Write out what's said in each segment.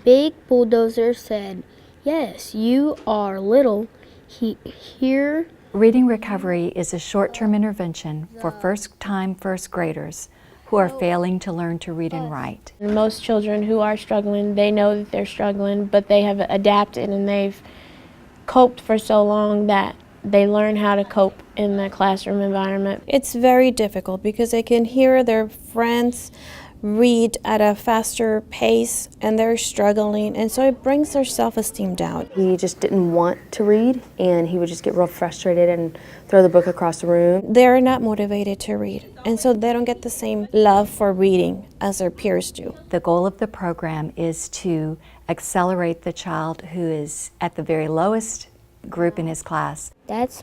Big Bulldozer said, "Yes, you are little. Here." Reading recovery is a short-term intervention for first-time first graders who are failing to learn to read and write. Most children who are struggling, they know that they're struggling, but they have adapted and they've coped for so long that they learn how to cope in the classroom environment. It's very difficult because they can hear their friends read at a faster pace and they're struggling, and so it brings their self-esteem down. He just didn't want to read, and he would just get real frustrated and throw the book across the room. They're not motivated to read, and so they don't get the same love for reading as their peers do. The goal of the program is to accelerate the child who is at the very lowest group in his class That's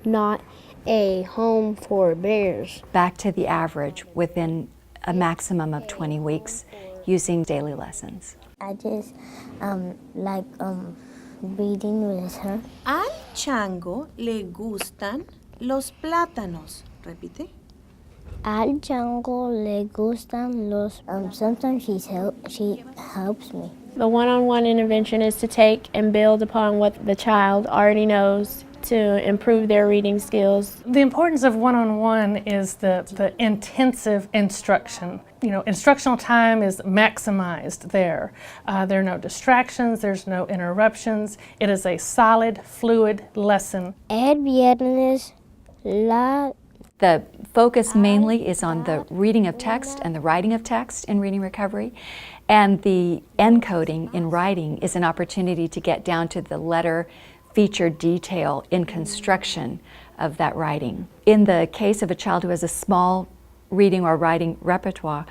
not a home for bears. back to the average within a maximum of 20 weeks using daily lessons. I just like reading with her. Al chango le gustan los plátanos. Repite. Al chango le gustan los. Sometimes she helps me. The one-on-one intervention is to take and build upon what the child already knows to improve their reading skills. The importance of one-on-one is the intensive instruction. You know, instructional time is maximized there. There are no distractions, there's no interruptions. It is a solid, fluid lesson. El viernes la. The focus mainly is on the reading of text and the writing of text in reading recovery, and the encoding in writing is an opportunity to get down to the letter feature detail in construction of that writing. In the case of a child who has a small reading or writing repertoire,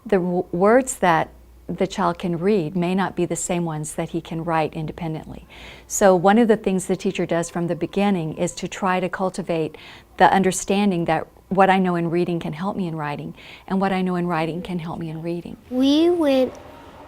the words that the child can read may not be the same ones that he can write independently. So one of the things the teacher does from the beginning is to try to cultivate the understanding that what I know in reading can help me in writing, and what I know in writing can help me in reading. We went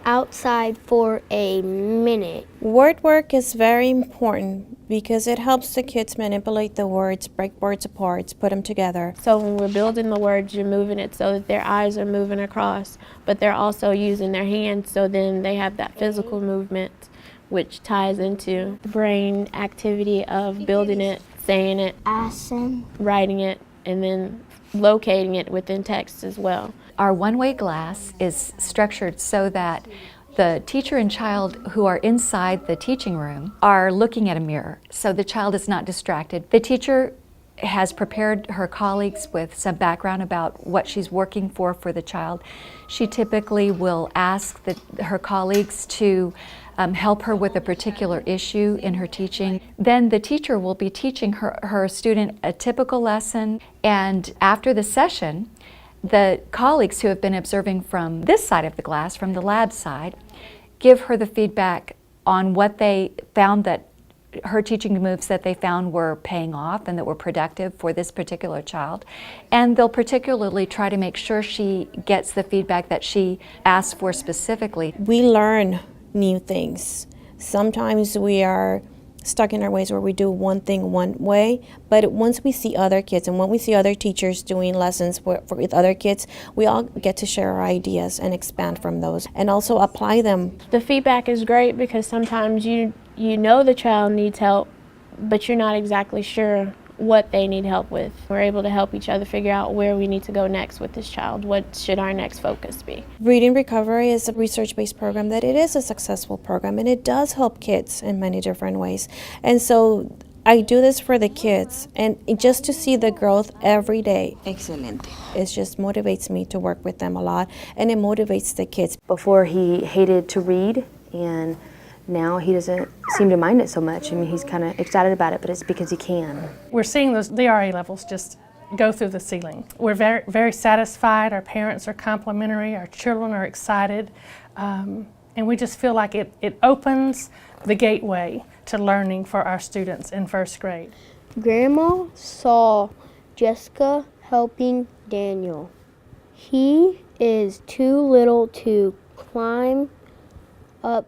outside for a minute. Word work is very important because it helps the kids manipulate the words, break words apart, put them together. So when we're building the words, you're moving it so that their eyes are moving across, but they're also using their hands, so then they have that physical movement, which ties into the brain activity of building it, saying it, Allison. writing it, and then locating it within text as well. Our one-way glass is structured so that the teacher and child who are inside the teaching room are looking at a mirror, so the child is not distracted. The teacher has prepared her colleagues with some background about what she's working for the child. She typically will ask her colleagues to help her with a particular issue in her teaching. Then the teacher will be teaching her student a typical lesson, and after the session, the colleagues who have been observing from this side of the glass, from the lab side, give her the feedback on what they found, that her teaching moves that they found were paying off and that were productive for this particular child. And they'll particularly try to make sure she gets the feedback that she asked for specifically. We learn new things. Sometimes we are stuck in our ways where we do one thing one way, but once we see other kids and when we see other teachers doing lessons with other kids, we all get to share our ideas and expand from those and also apply them. The feedback is great because sometimes you know the child needs help, but you're not exactly sure what they need help with. We're able to help each other figure out where we need to go next with this child. What should our next focus be? Reading Recovery is a research-based program that it is a successful program, and it does help kids in many different ways. And so I do this for the kids, and just to see the growth every day. Excelente. It just motivates me to work with them a lot, and it motivates the kids. Before he hated to read, and now he doesn't seem to mind it so much. I mean, he's kind of excited about it, but it's because he can. We're seeing those DRA levels just go through the ceiling. We're very, very satisfied. Our parents are complimentary. Our children are excited. And we just feel like it opens the gateway to learning for our students in first grade. Grandma saw Jessica helping Daniel. He is too little to climb up